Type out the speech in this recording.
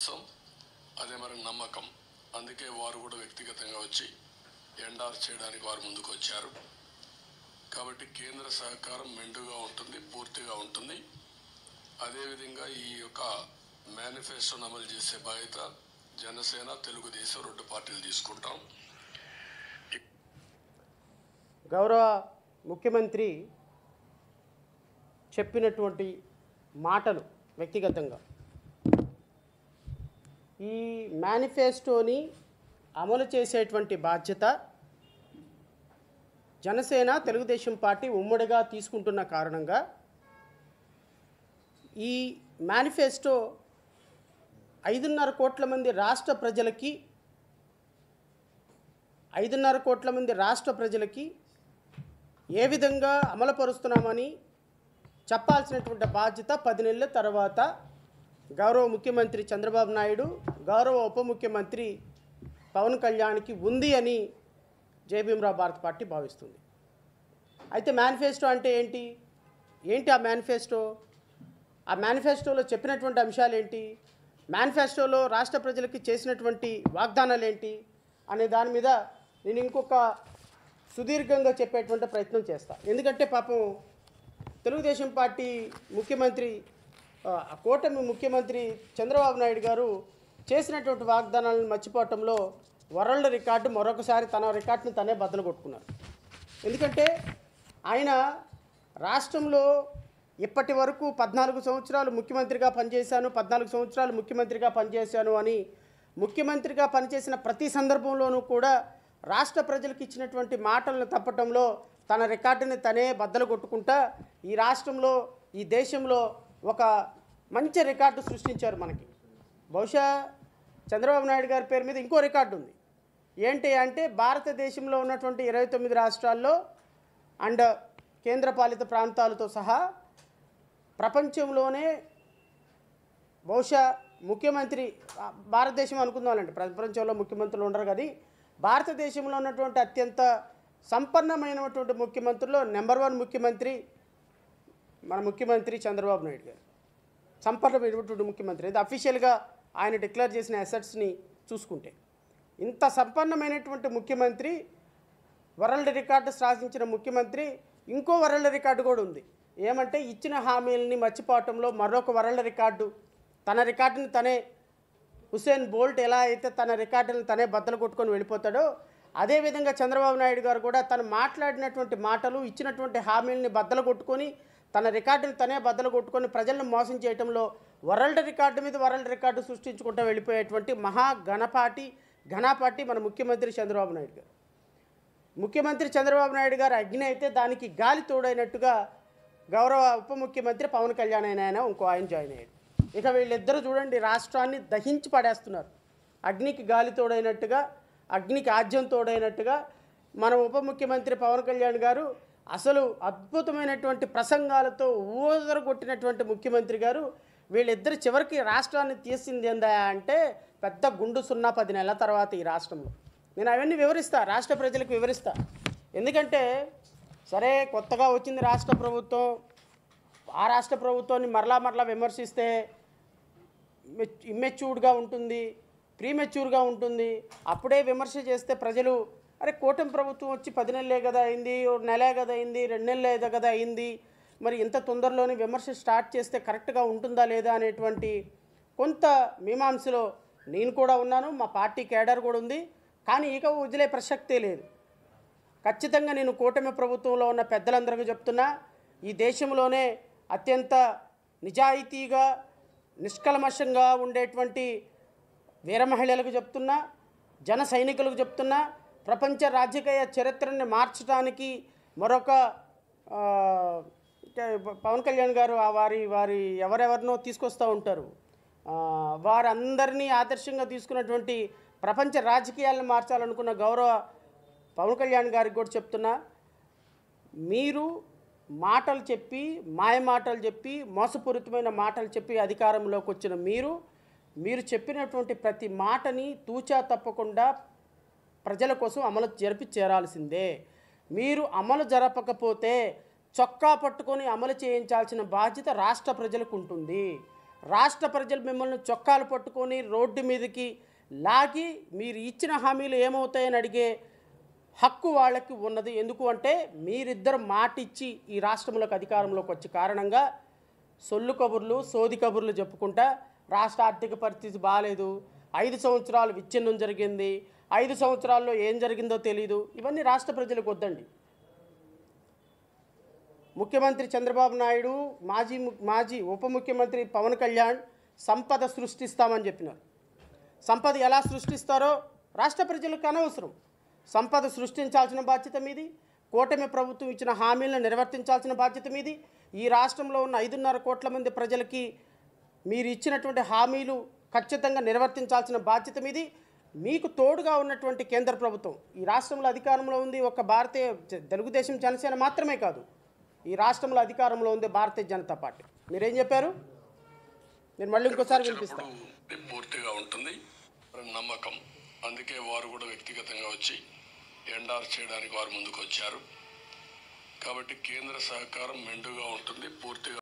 విశ్వాసం, అదే మరి నమ్మకం. అందుకే వారు కూడా వ్యక్తిగతంగా వచ్చి ఎండార్ చేయడానికి వారు ముందుకు వచ్చారు. కాబట్టి కేంద్ర సహకారం మెండుగా ఉంటుంది, పూర్తిగా ఉంటుంది. అదేవిధంగా ఈ యొక్క మేనిఫెస్టోను అమలు చేసే బాధ్యత జనసేన, తెలుగుదేశం 2 పార్టీలు తీసుకుంటాం. గౌరవ ముఖ్యమంత్రి చెప్పినటువంటి మాటలు వ్యక్తిగతంగా ఈ మేనిఫెస్టోని అమలు చేసేటువంటి బాధ్యత జనసేన, తెలుగుదేశం పార్టీ ఉమ్మడిగా తీసుకుంటున్న కారణంగా ఈ మేనిఫెస్టో 5.5 కోట్ల మంది రాష్ట్ర ప్రజలకి ఏ విధంగా అమలుపరుస్తున్నామని చెప్పాల్సినటువంటి బాధ్యత 10 నెలల తర్వాత గౌరవ ముఖ్యమంత్రి చంద్రబాబు నాయుడు, గౌరవ ఉప ముఖ్యమంత్రి పవన్ కళ్యాణ్కి ఉంది అని జేబీఎంరావు భారత పార్టీ భావిస్తుంది. అయితే మేనిఫెస్టో అంటే ఏంటి ఆ మేనిఫెస్టో? ఆ మేనిఫెస్టోలో చెప్పినటువంటి అంశాలు ఏంటి? మేనిఫెస్టోలో రాష్ట్ర ప్రజలకి చేసినటువంటి వాగ్దానాలు ఏంటి అనే దాని మీద నేను ఇంకొక సుదీర్ఘంగా చెప్పేటువంటి ప్రయత్నం చేస్తాను. ఎందుకంటే పాపం తెలుగుదేశం పార్టీ ముఖ్యమంత్రి, కూటమి ముఖ్యమంత్రి చంద్రబాబు నాయుడు గారు చేసినటువంటి వాగ్దానాలను మర్చిపోవటంలో వరల్డ్ రికార్డు మరొకసారి తన రికార్డుని తనే బద్దలు కొట్టుకున్నారు. ఎందుకంటే ఆయన రాష్ట్రంలో ఇప్పటి వరకు 14 సంవత్సరాలు ముఖ్యమంత్రిగా పనిచేశాను, 14 సంవత్సరాలు ముఖ్యమంత్రిగా పనిచేశాను అని ముఖ్యమంత్రిగా పనిచేసిన ప్రతి సందర్భంలోనూ కూడా రాష్ట్ర ప్రజలకు ఇచ్చినటువంటి మాటలను తప్పటంలో తన రికార్డుని తనే బద్దలు కొట్టుకుంటా ఈ రాష్ట్రంలో, ఈ దేశంలో ఒక మంచి రికార్డు సృష్టించారు మనకి. బహుశా చంద్రబాబు నాయుడు గారి పేరు మీద ఇంకో రికార్డు ఉంది. ఏంటి అంటే భారతదేశంలో ఉన్నటువంటి 29 రాష్ట్రాల్లో అండ్ కేంద్రపాలిత ప్రాంతాలతో సహా ప్రపంచంలోనే బహుశా ముఖ్యమంత్రి, భారతదేశం అనుకుందామండి, ప్రపంచంలో ముఖ్యమంత్రులు ఉండరు కానీ భారతదేశంలో ఉన్నటువంటి అత్యంత సంపన్నమైనటువంటి ముఖ్యమంత్రుల్లో నెంబర్ 1 ముఖ్యమంత్రి మన ముఖ్యమంత్రి చంద్రబాబు నాయుడు గారు. సంపన్నమైనటువంటి ముఖ్యమంత్రి, ఇది అఫీషియల్గా ఆయన డిక్లేర్ చేసిన అసెట్స్ని చూసుకుంటే ఇంత సంపన్నమైనటువంటి ముఖ్యమంత్రి, వరల్డ్ రికార్డు సాధించిన ముఖ్యమంత్రి, ఇంకో వరల్డ్ రికార్డు కూడా ఉంది. ఏమంటే ఇచ్చిన హామీలని మర్చిపోవటంలో మరొక వరల్డ్ రికార్డు. తన రికార్డుని తనే, హుసేన్ బోల్ట్ ఎలా అయితే తన రికార్డుని తనే బద్దలు కొట్టుకొని వెళ్ళిపోతాడో అదేవిధంగా చంద్రబాబు నాయుడు గారు కూడా తను మాట్లాడినటువంటి మాటలు, ఇచ్చినటువంటి హామీలని బద్దలు కొట్టుకొని తన రికార్డుని తనే బద్దలు కొట్టుకొని ప్రజలను మోసం చేయడంలో వరల్డ్ రికార్డు మీద వరల్డ్ రికార్డు సృష్టించుకుంటూ వెళ్ళిపోయేటువంటి ఘనాపాటి మన ముఖ్యమంత్రి చంద్రబాబు నాయుడు గారు. ముఖ్యమంత్రి చంద్రబాబు నాయుడు గారు అగ్ని అయితే దానికి గాలి తోడైనట్టుగా గౌరవ ఉప ముఖ్యమంత్రి పవన్ కళ్యాణ్ ఆయన ఇంకో ఆయన జాయిన్ అయ్యాడు. ఇక వీళ్ళిద్దరూ చూడండి రాష్ట్రాన్ని దహించి పడేస్తున్నారు. అగ్నికి గాలి తోడైనట్టుగా, అగ్నికి ఆజ్యం తోడైనట్టుగా మన ఉప ముఖ్యమంత్రి పవన్ కళ్యాణ్ గారు అసలు అద్భుతమైనటువంటి ప్రసంగాలతో ఊదరగొట్టినటువంటి ముఖ్యమంత్రి గారు వీళ్ళిద్దరు చివరికి రాష్ట్రాన్ని తీసింది ఏందా అంటే పెద్ద గుండు 10 నెలల తర్వాత ఈ రాష్ట్రంలో. నేను అవన్నీ వివరిస్తా, రాష్ట్ర ప్రజలకు వివరిస్తా. ఎందుకంటే సరే కొత్తగా వచ్చింది రాష్ట్ర ప్రభుత్వం, ఆ రాష్ట్ర ప్రభుత్వాన్ని మరలా విమర్శిస్తే ఇమ్మెచ్యూర్డ్గా ఉంటుంది, ప్రీమెచ్యూర్గా ఉంటుంది. అప్పుడే విమర్శ చేస్తే ప్రజలు అరే కూటమి ప్రభుత్వం వచ్చి 10 నెలలే కదా అయింది, 1 నెలే కదా అయింది, 2 నెలలే కదా అయింది, మరి ఇంత తొందరలోనే విమర్శ స్టార్ట్ చేస్తే కరెక్ట్గా ఉంటుందా లేదా అనేటువంటి కొంత మీమాంసలో నేను కూడా ఉన్నాను, మా పార్టీ కేడర్ కూడా ఉంది. కానీ ఇక వదిలే ప్రసక్తే లేదు. ఖచ్చితంగా నేను కూటమి ప్రభుత్వంలో ఉన్న పెద్దలందరికీ చెప్తున్నా, ఈ దేశంలోనే అత్యంత నిజాయితీగా నిష్కల్మషంగా ఉండేటువంటి వీర మహిళలకు చెప్తున్నా, జన సైనికులకు చెప్తున్నా, ప్రపంచ రాజకీయ చరిత్రని మార్చడానికి మరొక పవన్ కళ్యాణ్ గారు వారి ఎవరెవరినో తీసుకొస్తూ ఉంటారు, వారందరినీ ఆదర్శంగా తీసుకున్నటువంటి ప్రపంచ రాజకీయాలను మార్చాలనుకున్న గౌరవ పవన్ కళ్యాణ్ గారికి కూడా చెప్తున్నా, మీరు మాటలు చెప్పి, మాయ మాటలు చెప్పి, మోసపూరితమైన మాటలు చెప్పి అధికారంలోకి వచ్చిన మీరు చెప్పినటువంటి ప్రతి మాటని తూచా తప్పకుండా ప్రజల కోసం అమలు జరిపి చేరాల్సిందే. మీరు అమలు జరపకపోతే చొక్కా పట్టుకొని అమలు చేయించాల్సిన బాధ్యత రాష్ట్ర ప్రజలకు ఉంటుంది. రాష్ట్ర ప్రజలు మిమ్మల్ని చొక్కాలు పట్టుకొని రోడ్డు మీదకి లాగి మీరు ఇచ్చిన హామీలు ఏమవుతాయని అడిగే హక్కు వాళ్ళకి ఉన్నది. ఎందుకు అంటే మీరిద్దరు మాటిచ్చి ఈ రాష్ట్రంలోకి అధికారంలోకి వచ్చే కారణంగా సొల్లు కబుర్లు సోది కబుర్లు చెప్పుకుంటా రాష్ట్ర ఆర్థిక పరిస్థితి బాగాలేదు, 5 సంవత్సరాలు విచ్ఛిన్నం జరిగింది, 5 సంవత్సరాల్లో ఏం జరిగిందో తెలీదు, ఇవన్నీ రాష్ట్ర ప్రజలకు వద్దండి. ముఖ్యమంత్రి చంద్రబాబు నాయుడు, మాజీ ఉప ముఖ్యమంత్రి పవన్ కళ్యాణ్ సంపద సృష్టిస్తామని చెప్పినారు. సంపద ఎలా సృష్టిస్తారో రాష్ట్ర ప్రజలకు అనవసరం. సంపద సృష్టించాల్సిన బాధ్యత మీది, కూటమి ప్రభుత్వం ఇచ్చిన హామీలను నిర్వర్తించాల్సిన బాధ్యత మీది. ఈ రాష్ట్రంలో ఉన్న 5.5 కోట్ల మంది ప్రజలకి మీరు ఇచ్చినటువంటి హామీలు ఖచ్చితంగా నిర్వర్తించాల్సిన బాధ్యత మీది. మీకు తోడుగా ఉన్నటువంటి కేంద్ర ప్రభుత్వం ఈ రాష్ట్రంలో అధికారంలో ఉంది. ఒక తెలుగుదేశం జనసేన మాత్రమే కాదు, ఈ రాష్ట్రంలో అధికారంలో ఉంది భారతీయ జనతా పార్టీ. మీరేం చెప్పారు? నేను మళ్ళీ ఇంకోసారి వినిపిస్తాను. పూర్తిగా ఉంటుంది నమ్మకం. అందుకే వారు కూడా వ్యక్తిగతంగా వచ్చి ఎండార్ చేయడానికి వారు ముందుకు వచ్చారు. కాబట్టి కేంద్ర సహకారం మెండుగా ఉంటుంది, పూర్తిగా